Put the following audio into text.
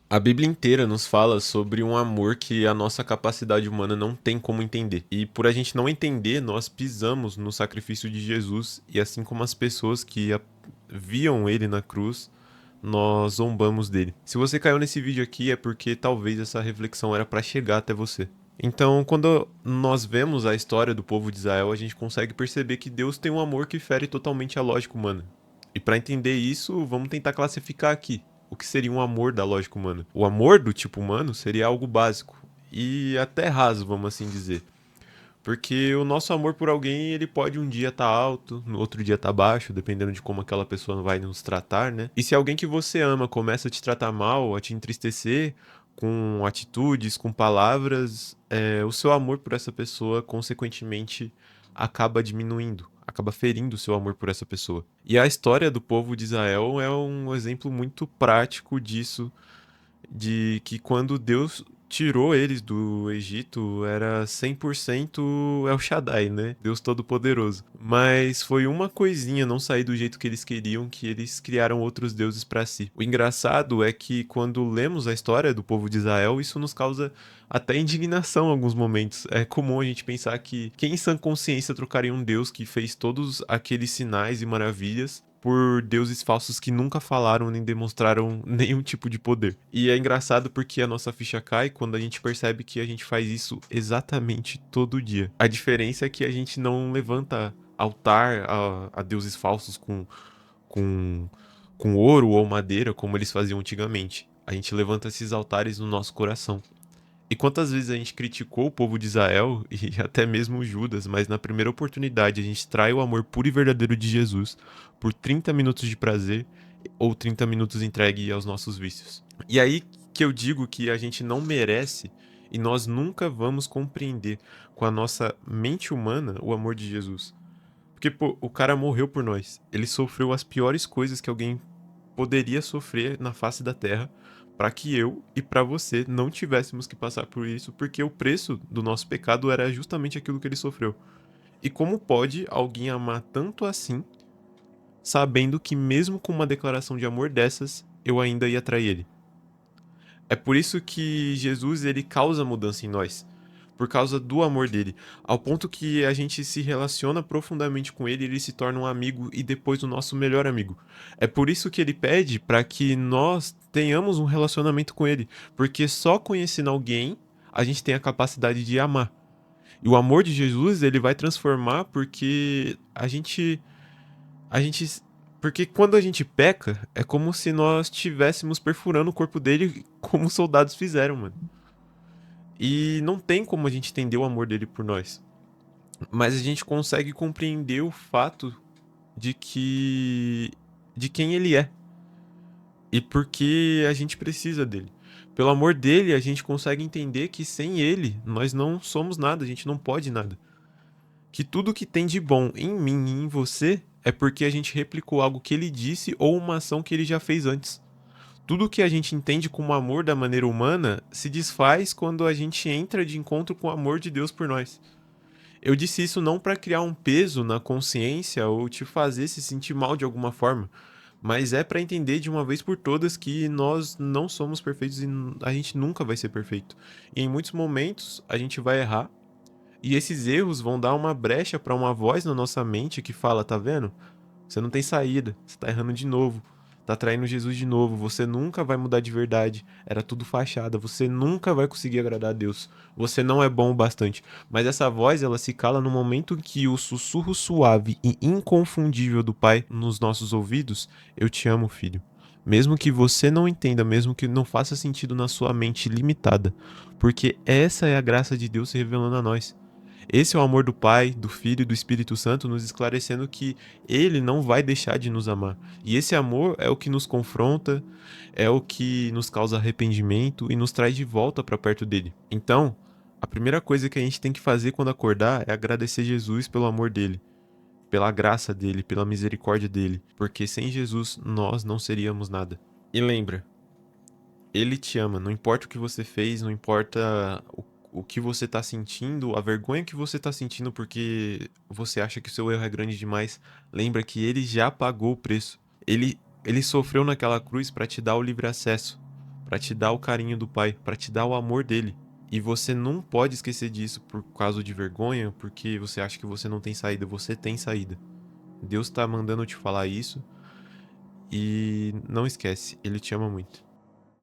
A Bíblia inteira nos fala sobre um amor que a nossa capacidade humana não tem como entender. E por a gente não entender, nós pisamos no sacrifício de Jesus e assim como as pessoas que viam ele na cruz, nós zombamos dele. Se você caiu nesse vídeo aqui é porque talvez essa reflexão era para chegar até você. Então, quando nós vemos a história do povo de Israel, a gente consegue perceber que Deus tem um amor que fere totalmente a lógica humana. E para entender isso, vamos tentar classificar aqui o que seria um amor da lógica humana. O amor do tipo humano seria algo básico e até raso, vamos assim dizer. Porque o nosso amor por alguém, ele pode um dia estar alto, no outro dia estar baixo, dependendo de como aquela pessoa vai nos tratar, né? E se alguém que você ama começa a te tratar mal, a te entristecer, com atitudes, com palavras, o seu amor por essa pessoa, consequentemente, acaba diminuindo, acaba ferindo o seu amor por essa pessoa. E a história do povo de Israel é um exemplo muito prático disso, de que quando Deus tirou eles do Egito, era 100% El Shaddai, né? Deus Todo-Poderoso. Mas foi uma coisinha não sair do jeito que eles queriam que eles criaram outros deuses para si. O engraçado é que quando lemos a história do povo de Israel, isso nos causa até indignação em alguns momentos. É comum a gente pensar que quem em sã consciência trocaria um Deus que fez todos aqueles sinais e maravilhas por deuses falsos que nunca falaram nem demonstraram nenhum tipo de poder. E é engraçado porque a nossa ficha cai quando a gente percebe que a gente faz isso exatamente todo dia. A diferença é que a gente não levanta altar a deuses falsos com, com ouro ou madeira como eles faziam antigamente. A gente levanta esses altares no nosso coração. E quantas vezes a gente criticou o povo de Israel e até mesmo Judas, mas na primeira oportunidade a gente trai o amor puro e verdadeiro de Jesus por 30 minutos de prazer ou 30 minutos entregue aos nossos vícios. E aí que eu digo que a gente não merece e nós nunca vamos compreender com a nossa mente humana o amor de Jesus. Porque, pô, o cara morreu por nós. Ele sofreu as piores coisas que alguém poderia sofrer na face da terra para que eu e para você não tivéssemos que passar por isso, porque o preço do nosso pecado era justamente aquilo que ele sofreu. E como pode alguém amar tanto assim, sabendo que mesmo com uma declaração de amor dessas, eu ainda ia trair ele? É por isso que Jesus ele causa mudança em nós, por causa do amor dele, ao ponto que a gente se relaciona profundamente com ele, ele se torna um amigo e depois o nosso melhor amigo. É por isso que ele pede para que nós tenhamos um relacionamento com ele, porque só conhecendo alguém a gente tem a capacidade de amar. E o amor de Jesus ele vai transformar porque a gente. Porque quando a gente peca, é como se nós estivéssemos perfurando o corpo dele como os soldados fizeram, mano. E não tem como a gente entender o amor dele por nós. Mas a gente consegue compreender o fato de que. De quem ele é. E porque a gente precisa dele. Pelo amor dele, a gente consegue entender que sem ele, nós não somos nada, a gente não pode nada. Que tudo que tem de bom em mim e em você é porque a gente replicou algo que ele disse ou uma ação que ele já fez antes. Tudo que a gente entende como amor da maneira humana se desfaz quando a gente entra de encontro com o amor de Deus por nós. Eu disse isso não para criar um peso na consciência ou te fazer se sentir mal de alguma forma, mas é para entender de uma vez por todas que nós não somos perfeitos e a gente nunca vai ser perfeito. E em muitos momentos a gente vai errar e esses erros vão dar uma brecha para uma voz na nossa mente que fala, tá vendo? Você não tem saída, você tá errando de novo, tá traindo Jesus de novo, você nunca vai mudar de verdade, era tudo fachada, você nunca vai conseguir agradar a Deus, você não é bom o bastante. Mas essa voz, ela se cala no momento que o sussurro suave e inconfundível do Pai nos nossos ouvidos, eu te amo, filho. Mesmo que você não entenda, mesmo que não faça sentido na sua mente limitada, porque essa é a graça de Deus se revelando a nós. Esse é o amor do Pai, do Filho e do Espírito Santo nos esclarecendo que Ele não vai deixar de nos amar. E esse amor é o que nos confronta, é o que nos causa arrependimento e nos traz de volta para perto dele. Então, a primeira coisa que a gente tem que fazer quando acordar é agradecer Jesus pelo amor dele, pela graça dele, pela misericórdia dele, porque sem Jesus nós não seríamos nada. E lembra, ele te ama, não importa o que você fez, não importa o que você tá sentindo, a vergonha que você tá sentindo porque você acha que o seu erro é grande demais. Lembra que ele já pagou o preço. Ele sofreu naquela cruz para te dar o livre acesso, para te dar o carinho do Pai, para te dar o amor dele. E você não pode esquecer disso por causa de vergonha, porque você acha que você não tem saída. Você tem saída. Deus tá mandando te falar isso e não esquece, ele te ama muito.